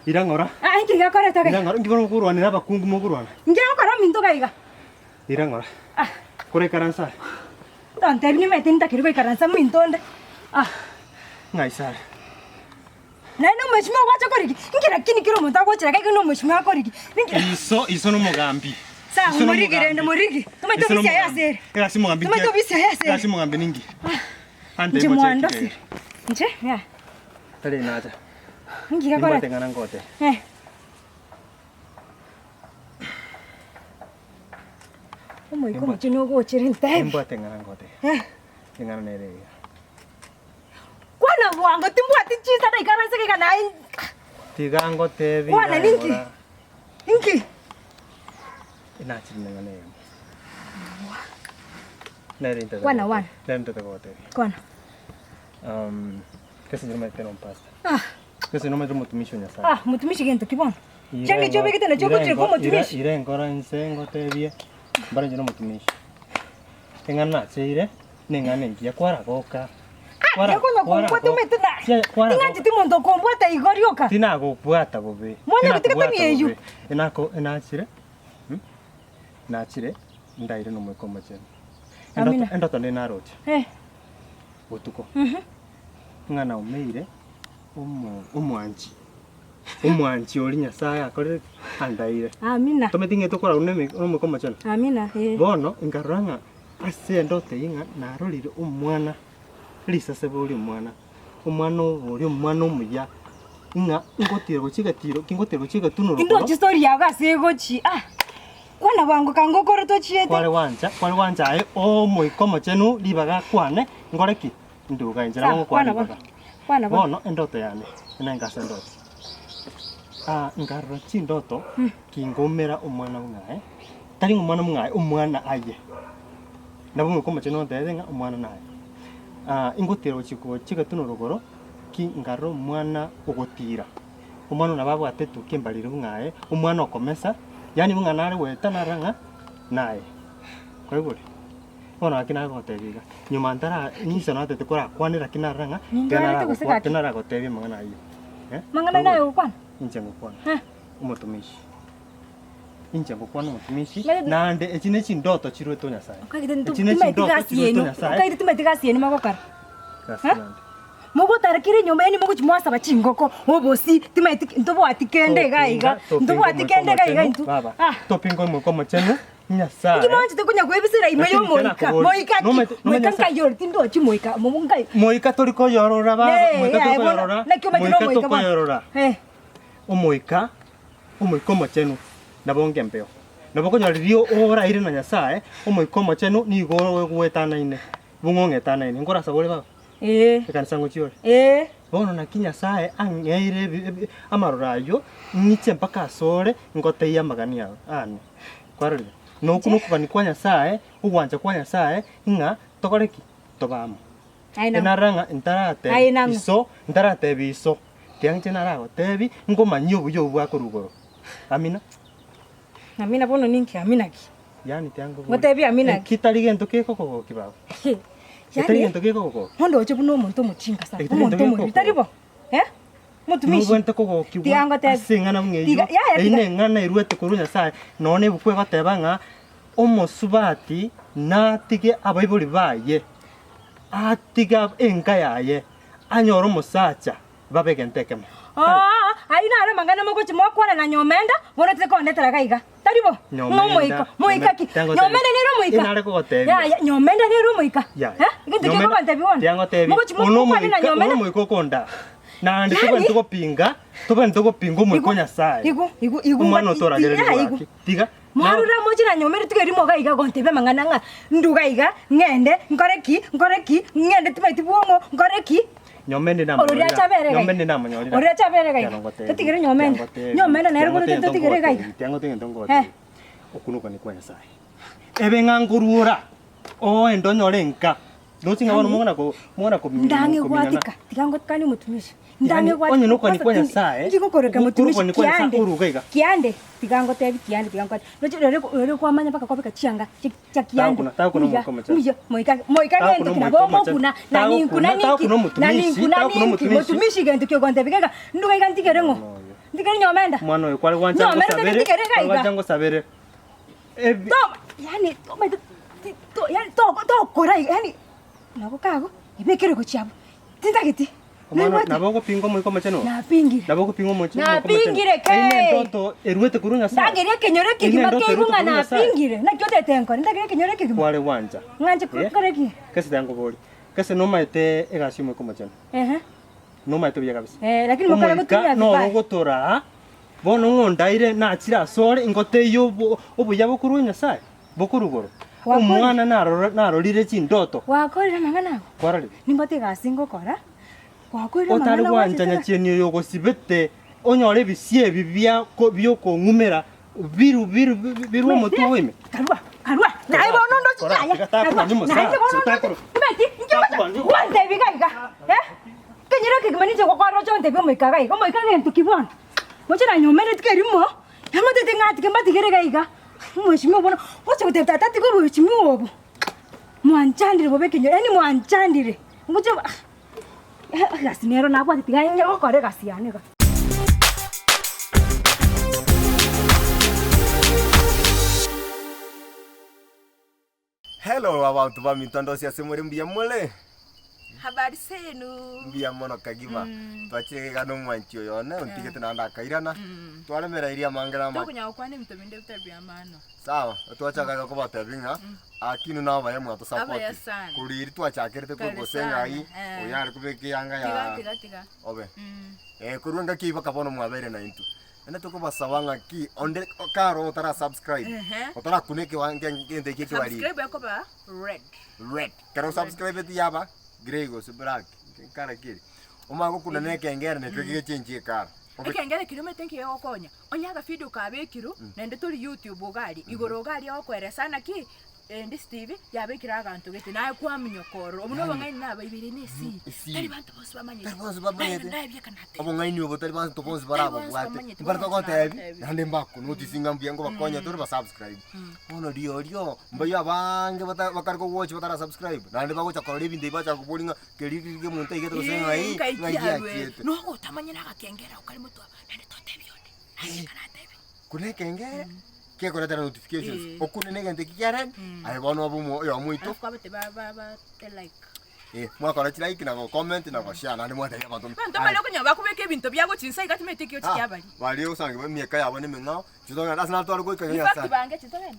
Irang ora? Ingi kora ta. Irang ora ngibon kuruan ina bakungu mukuruan. Ingi kora minto kaiga. Irang ora. Kore karansa. Don terni metin ta kirgo karansa minto nde. Ngai sa. Nano mashima wacha koriki. Ingi rakini kiro monta gochira kai no mashima koriki. Iso no mugambi. Sa moriki rende moriki. Tuma to bisi ya ser. Era si mugambi. Tuma to bisi ya ser. Era si mugambi ningi. Ante mo ando sir. Nje ya. Tadi naja. Ingi kora. Tenganan kote. Omo iko mchino go chirinta. Embo tenganan kote. Tenganan nere. Kwana wango timbo atichisa dai karansa ke kana. Tigang kote vi. Kwana ninki. Inki. Ina chinna ne. Nere inta. Kwana wan. Nere inta kote. Kwana. Kasi no metero un pasta. Kasi no metero mutumisho nya sa. Mutumishi gento kibon. Change jobe kitana choko chire ko mutumishi. Ire enkora insengo te vie. Bara jino mutumishi. Tengana cheire nengane ngia kwara goka. Kwara ko to metuna. Tinga timo ndo kombwata igorioka. Tina go bwata bobe. Mwana kutika miyeyu. Enachire. Nachire ndaire no mweko chen. Endo to nena rote. Botuko. Ngana umeire umwanchi oli nyasaye akore andaire. Amina. Tometinge tokora uneme no koma chana. Amina. Bono ingaranga ase ndote inga narolire umwana lisa sebuli umwana obuli umwana omuya inga ngotire gochigatiro kingotire gochiga tunoro. Ndo story yaga segochi. Kwana bango kango koro to chiete. Kwale wanja ai moikoma chenu libaga kwane ngoreki nduga injira ngo kwana. Kwana bono endoto yane enangasa ndoto. Ngarra chindoto kingomera umwana ungae. Tari umwana mungae umwana aye. Nabo mukoma cheno ndenga umwana naye. Ingotero chiko chiga tunorogoro ki ngarro umwana ogotira. Umwana nababo atetu kimbalire ungae umwana okomesa yani mungana ari weta naranga naye. Kwa hivyo ona akina gotebiga nyuma ntara niso natete kora kwanira kinaranga tenara gotebi mangana iyo. Mangana nayo kwana. Inche ngokwana. Umutumishi. Inche ngokwana umutumishi. Nande echine chindoto chirwe to nyasaye. Echine chindoto chirwe to nyasaye. Kaide tumetigasi yenu magokara. Mugo tarakire nyomeni mugo chimwasa bachingoko obosi timaiti ndobo atikende gaiga ndobo atikende gaiga intu. Topingo mo komo chenu nyasaye. Kimanje tekunya kwebisira imeyo moika kayor tindo chimoika momungai. Moika toriko yorora ba moika toriko yorora. Moika toriko yorora. Omoika omoikomo chenu nabonge mpeo. Naboko rio ora ire na nyasaye omoikomo chenu ni go gwetana ine. Bungongetana ine ngora sabole ba. Kansango chiore. Bono na kinyasaye angeire amarorayo niche mpaka sore ngoteya magani yao. Kwarire. No kuno kugani kwa nyasaye ugwanja kwa nyasaye inga tokoreki tobamo. Enaranga ntarate iso ntarate biso. Tiangche narago tebi ngoma nyobu bwa korugoro. Amina. Amina bono ninki amina ki. Yani tiango. Ngotebi amina. Kitali gento ke koko kibao. Kitali gento ke koko. Hondo oche buno muntu muchinga sa. Muntu mu bitaribo. Mutumishi. Nugo koko kibu. Tiango te. Singana mngeyo. Ine ngana iruete korunya sa. None bukwe gatebanga omosubati natige abaibuli baye. Atiga enka yaye. Anyoro musacha. Babege ntekema. Aina ara mangana moko chimo kwana na nyomenda bono teko ndetera gaiga. Taribo. Moika. Moika ki. Nyomenda nero moika. Inare ko gotebi. Ya, nyomenda nero moika. Ikintu kyo bantebi wona. Tiango tebi. Ono moika, ono moika konda. Na ndi tuko ntuko pinga. Tuko ntuko pingo moiko nyasaye. Igu. Umwana utoragere waki. Tiga. Mwarura moji na nyomera tugerimo ga iga gontebe mangananga nduga iga ngende ngoreki ngende timaiti buongo ngoreki nyomende na nyomende na manyori ore chabere ga tutigere nyomenda na rugo tutigere ga tiango tinga ndongo okunuka ni kwanya sai ebe ngangurura o endo nyorenka notinga wano mwana ko ndange gwatika tigango kani mutumishi ndange gwatika onye nuko ni kwanya sai ndiko koreka mutumishi kiande tigango tebi kiande tigango no kwa manya paka kopeka chianga cha kiande takuno moika ngende kinabo kuna nani mutumishi gende kyo gonde biganga nduga igantigere ngo ndigere nyomenda mwana we kwali wanjango sabere ebi yani to kora yani nako kago ibekere ko chiabo tindageti naboko pingo moiko machano napingire naboko pingo mocho napingire ke ine ndoto eruete kurunya sa ndagere kenyore kigima kerunga napingire na kyote tenko ndagere kenyore kigima wale wanja nganje koreki kese tango boli kese no maite egasi moiko machano no maite bya kabisa lakini mukara gutumya no gotora bono ngondaire na achira sore ingote yo obuya bokurunya sa bokurugoro umwana narorire chindoto wakorera mangana kwarari nimbote gasingo kora wakorera mangana otari wanjanya chieni yo gosibete onyore bisie bibia ko byoko ngumera biru omotu weme karwa nae bono ndo chiaya beti wande bigaiga kenyera kigmanije kwaro chonde bimoikaga iga moikaga ntukibona mochera nyomere tkerimo yamote ngati kembati gerega mweshimwe bona wacha kuteta tati ko mweshimwe obo mwanchandire bobe kenyera ni mwanchandire ngoje gasinero nabwa tigaye okore gasiane ga Hello abantu ba mitandao cia semore mbia mole. Habari zenu. Mbia mono kagima. Twachega no mwanchio yone untigete na ndakairana. Twalemera iria mangera ma. Tukunya ukwane mtominde utabia mano. Sawa, twachaga ko batebinga. Akinu na baye mwato support. Abaya sana. Kuriri twachakirite ko gosenga ai. Oyari kubeke yanga ya. Tiga. Obe. Kurunga kiba kabono mwabere na intu. Ene tuko basawanga ki onde karo utara subscribe. Utara kuneke wange ngende kiki wali. Subscribe yako ba red. Karo subscribe ti yaba. Grego subrak. Kara kiri. Omago kuna neke ngere ne twege chenji kara. Ekengere kilomita nke yokonya. Onyaga video kabekiro nende tuli YouTube ugali. Igoro ugali okweresana ki ndi Steve yabekira agantu gete naye kwa mnyokoro. Obuno bangaini naba ibiri nesi. Tali bantu bose bamanye. Naye kanate. Abo ngaini obo tali bantu bose barabo bwate. Barto ko tebi. Hande mbako notisinga mbiango bakonya turi ba subscribe. Ono dio mbaya bange bakariko watch batara subscribe. Nande bago chakora binde bacha kubolinga kelike muntu igete kusenga ai. Ngai no utamanye nakakengera ukali mutu nande totebi yone. Naye kanate. Kune kengere ke ko tara notifications okune negente kikiaren ai bono abumo yo muito kwa bete ba like mwakora like na comment na share na mwate ya bantu ntoma loko nyoba kubeka ebintu byago chinsa igatimete kiyo chikyabali bali usange mieka yabo ni menga chidonga dasna to algo ikanya sa fact bange chitogene